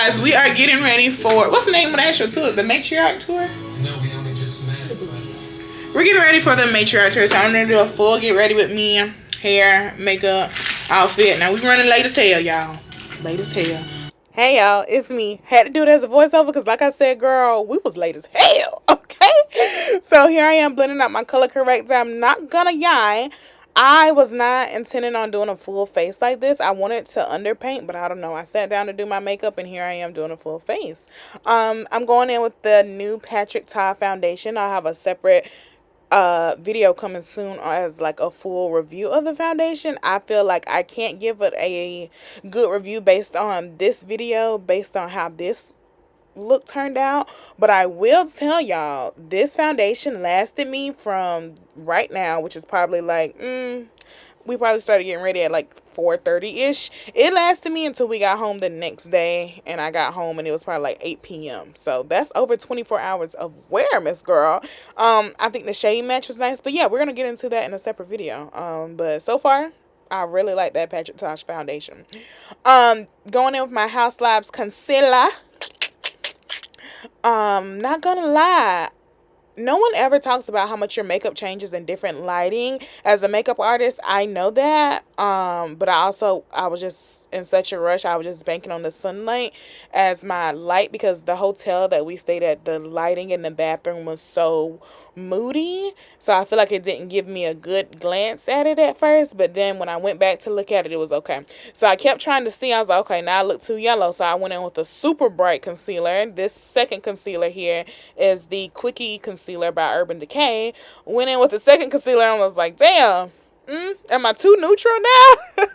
guys, we are getting ready for, what's the name of the actual tour? The Matriarch tour? No, we only just met. We're getting ready for the Matriarch tour, so I'm going to do a full get ready with me, hair, makeup, outfit. Now, we're running late as hell, y'all. Late as hell. Hey, y'all, it's me. Had to do it as a voiceover because, like I said, girl, we was late as hell, okay? So, here I am blending out my color corrector. I'm not going to lie. I was not intending on doing a full face like this. I wanted to underpaint, but I don't know. I sat down to do my makeup, and here I am doing a full face. I'm going in with the new Patrick Ta foundation. I'll have a separate video coming soon as like a full review of the foundation. I feel like I can't give it a good review based on this video, based on how this look turned out, but I will tell y'all this foundation lasted me from right now, which is probably like we probably started getting ready at like 4:30ish. It lasted me until we got home the next day, and I got home and it was probably like 8 p.m. So that's over 24 hours of wear, Miss Girl. I think the shade match was nice, but yeah, we're gonna get into that in a separate video. But so far I really like that Patrick Ta foundation. Going in with my House Labs concealer. Not gonna lie, no one ever talks about how much your makeup changes in different lighting. As a makeup artist, I know that. But I was just in such a rush. I was just banking on the sunlight as my light because the hotel that we stayed at, the lighting in the bathroom was so moody. So I feel like it didn't give me a good glance at it at first. But then when I went back to look at it, it was okay. So I kept trying to see. I was like, okay, now I look too yellow. So I went in with a super bright concealer. This second concealer here is the Quickie Concealer by Urban Decay. Went in with the second concealer and was like, damn, am I too neutral now?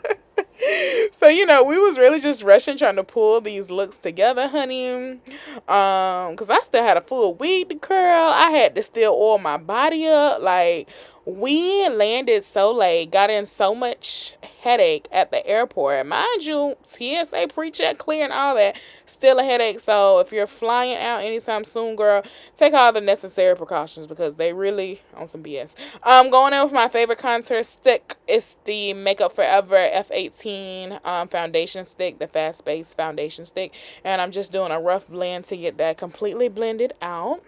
So, you know, we was really just rushing trying to pull these looks together, honey. Because I still had a full wig to curl. I had to still oil my body up. Like, we landed so late, got in so much headache at the airport. Mind you, TSA pre-check clear and all that, still a headache. So if you're flying out anytime soon, girl, take all the necessary precautions because they really on some BS. Going in with my favorite contour stick. It's the Makeup Forever F18 foundation stick, the Fast Base foundation stick. And I'm just doing a rough blend to get that completely blended out.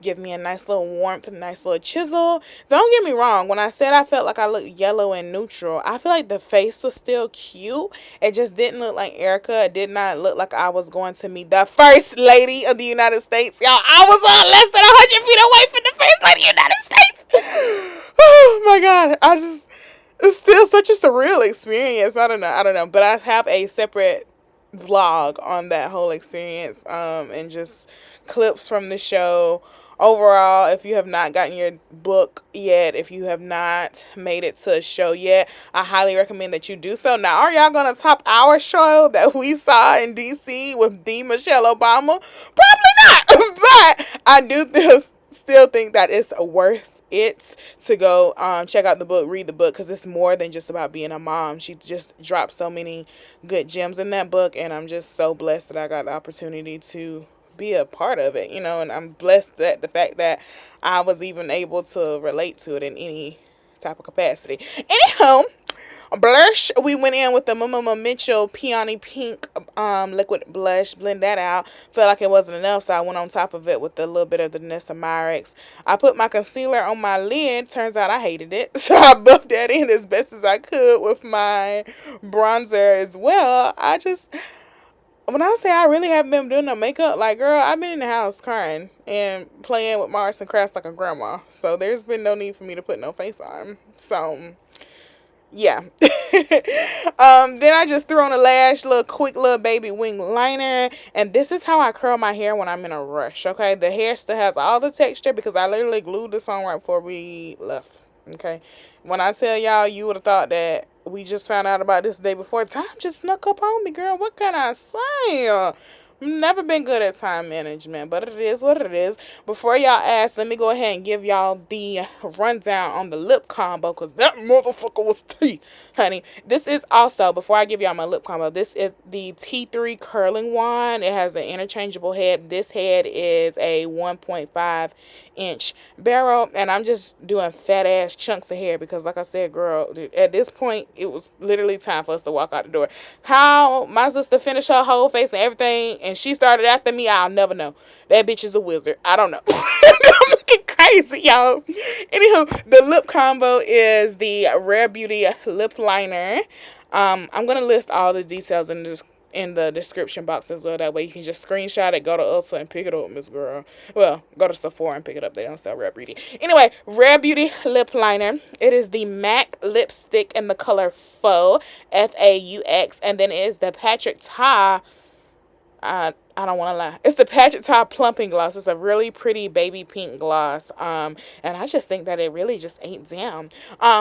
Give me a nice little warmth, a nice little chisel. Don't get me wrong. When I said I felt like I looked yellow and neutral, I feel like the face was still cute. It just didn't look like ERICA. It did not look like I was going to meet the First Lady of the United States. Y'all, I was on less than 100 feet away from the First Lady of the United States. Oh my God. It's still such a surreal experience. I don't know. But I have a separate vlog on that whole experience and just clips from the show. Overall, if you have not gotten your book yet, if you have not made it to a show yet, I highly recommend that you do so. Now, are y'all gonna top our show that we saw in DC with the Michelle Obama? Probably not. But I do still think that it's worth it to go check out the book, read the book, because it's more than just about being a mom. She just dropped so many good gems in that book, and I'm just so blessed that I got the opportunity to be a part of it, you know, and I'm blessed that the fact that I was even able to relate to it in any type of capacity. Anyhow, blush, we went in with the Mama Mitchell Peony Pink liquid blush. Blend that out. Felt like it wasn't enough, so I went on top of it with a little bit of the TRESemmé. I put my concealer on my lid. Turns out I hated it, so I buffed that in as best as I could with my bronzer as well. When I say I really haven't been doing no makeup, like, girl, I've been in the house crying and playing with my arts and crafts like a grandma. So there's been no need for me to put no face on. So, yeah. Then I just threw on a quick little baby wing liner. And this is how I curl my hair when I'm in a rush, okay? The hair still has all the texture because I literally glued this on right before we left, okay? When I tell y'all, you would have thought that we just found out about this the day before. Time just snuck up on me, girl. What can I say? Never been good at time management, but it is what it is. Before y'all ask, let me go ahead and give y'all the rundown on the lip combo, because that motherfucker was tea, honey. This is also, before I give y'all my lip combo, this is the T3 curling wand. It has an interchangeable head. This head is a 1.5-inch barrel, and I'm just doing fat ass chunks of hair because, like I said, girl, at this point, it was literally time for us to walk out the door. How my sister finished her whole face and everything, and she started after me, I'll never know. That bitch is a wizard. I don't know. I'm looking crazy, y'all. Anywho, the lip combo is the Rare Beauty lip liner. I'm gonna list all the details in the description box as well. That way you can just screenshot it, go to Ulta and pick it up, Miss Girl. Well, go to Sephora and pick it up. They don't sell Rare Beauty. Anyway, Rare Beauty lip liner. It is the MAC lipstick in the color Faux, Faux, and then it is the Patrick Ta. I don't want to lie. It's the Patrick Ta Plumping Gloss. It's a really pretty baby pink gloss. And I just think that it really just ain't down.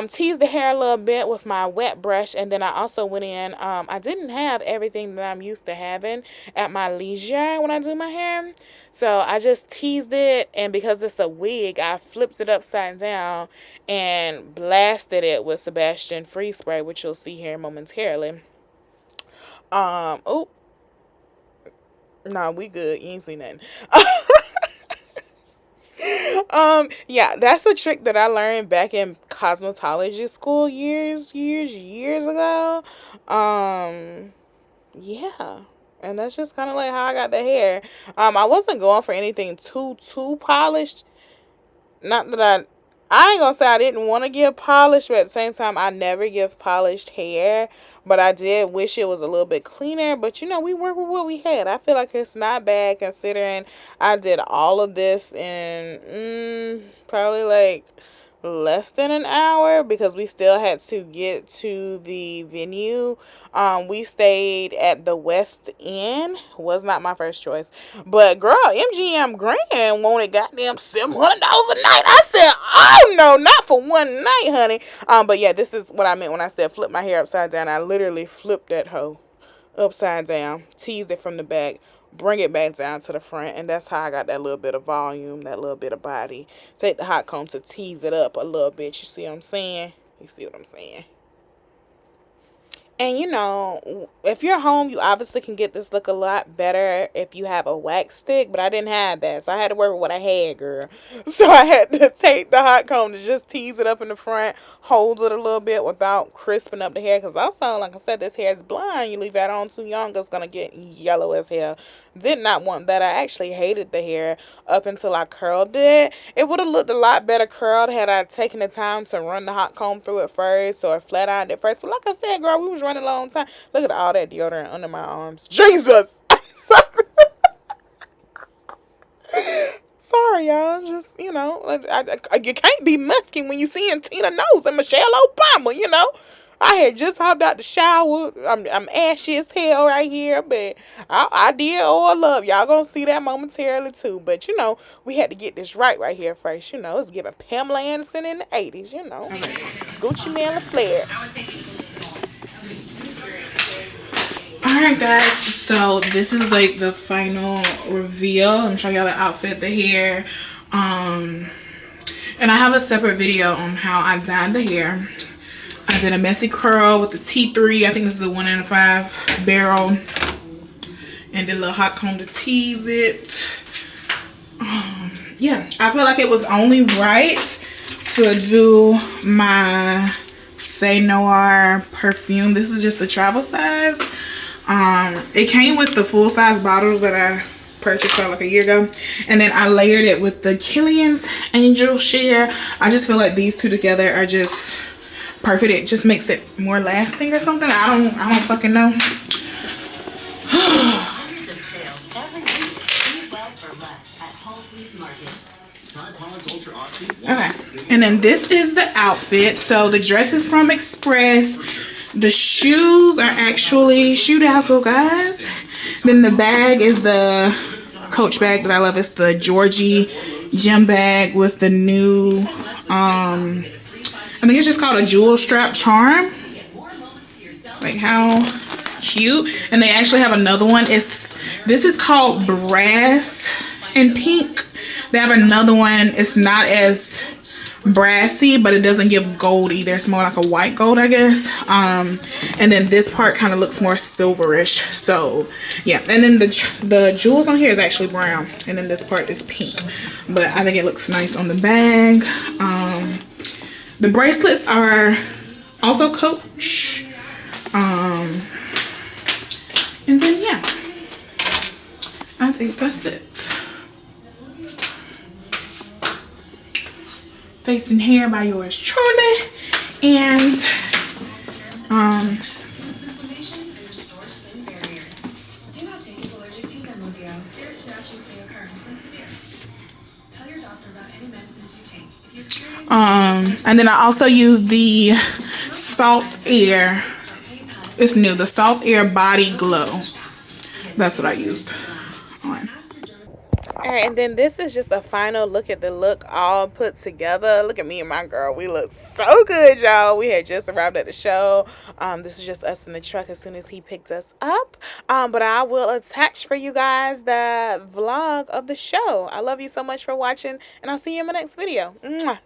Teased the hair a little bit with my wet brush. And then I also went in. I didn't have everything that I'm used to having at my leisure when I do my hair. So I just teased it. And because it's a wig, I flipped it upside down and blasted it with Sebastian Free Spray, which you'll see here momentarily. Oh. Nah, we good. You ain't seen nothing. Yeah, that's a trick that I learned back in cosmetology school years ago. Yeah. And that's just kind of like how I got the hair. I wasn't going for anything too polished. Not that I ain't gonna say I didn't want to give polish, but at the same time, I never give polished hair. But I did wish it was a little bit cleaner. But, you know, we work with what we had. I feel like it's not bad considering I did all of this in probably like less than an hour because we still had to get to the venue. We stayed at the West End. Was not my first choice. But, girl, MGM Grand wanted goddamn $700 a night. I said, oh, no, not for one night, honey. But, yeah, this is what I meant when I said flip my hair upside down. I literally flipped that hoe upside down, teased it from the back, bring it back down to the front, and that's how I got that little bit of volume, that little bit of body. Take the hot comb to tease it up a little bit. You see what I'm saying? You see what I'm saying? And, you know, if you're home, you obviously can get this look a lot better if you have a wax stick. But I didn't have that. So I had to work with what I had, girl. So I had to take the hot comb to just tease it up in the front. Hold it a little bit without crisping up the hair. Because also, like I said, this hair is blonde. You leave that on too young, it's going to get yellow as hell. Did not want that. I actually hated the hair up until I curled it. It would have looked a lot better curled had I taken the time to run the hot comb through it first or flat ironed it first. But like I said, girl, we was running a long time. Look at all that deodorant under my arms. Jesus! Sorry, y'all. Just, you know, you can't be musky when you seeing Tina Knowles and Michelle Obama, you know. I had just hopped out the shower. I'm ashy as hell right here, but I did oil love. Y'all gonna see that momentarily too. But you know, we had to get this right here first. You know, it's giving Pamela Anderson in the 80s. You know, it's Gucci Mane LaFleur. Alright guys, so this is like the final reveal. I'm gonna show y'all the outfit, the hair, and I have a separate video on how I dyed the hair. I did a messy curl with the T3. I think this is a 1 in 5 barrel, and did a little hot comb to tease it. Yeah, I feel like it was only right to do my Say Noir perfume. This is just the travel size. It came with the full size bottle that I purchased about like a year ago, and then I layered it with the Killian's Angel Share. I just feel like these two together are just perfect. It just makes it more lasting or something. I don't fucking know. Hundreds of sales every week. Eat well for less at Whole Foods Market. Okay, and then this is the outfit. So the dress is from Express. The shoes are actually Shoe Dazzle, guys. Then the bag is the Coach bag that I love. It's the Georgie gym bag with the new, I think it's just called a jewel strap charm. Like, how cute. And they actually have another one. It's This is called Brass and Pink. They have another one. It's not as brassy, but it doesn't give gold either. It's more like a white gold, I guess. And then this part kind of looks more silverish. So yeah, and then the jewels on here is actually brown, and then this part is pink. But I think it looks nice on the bag. The bracelets are also Coach. And then yeah, I think that's it. Face and Hair by yours truly. And and then I also use the Salt Air. It's new, the Salt Air Body Glow. That's what I used on. Alright, and then this is just a final look at the look all put together. Look at me and my girl. We look so good, y'all. We had just arrived at the show. This was just us in the truck as soon as he picked us up. But I will attach for you guys the vlog of the show. I love you so much for watching, and I'll see you in my next video. Mwah.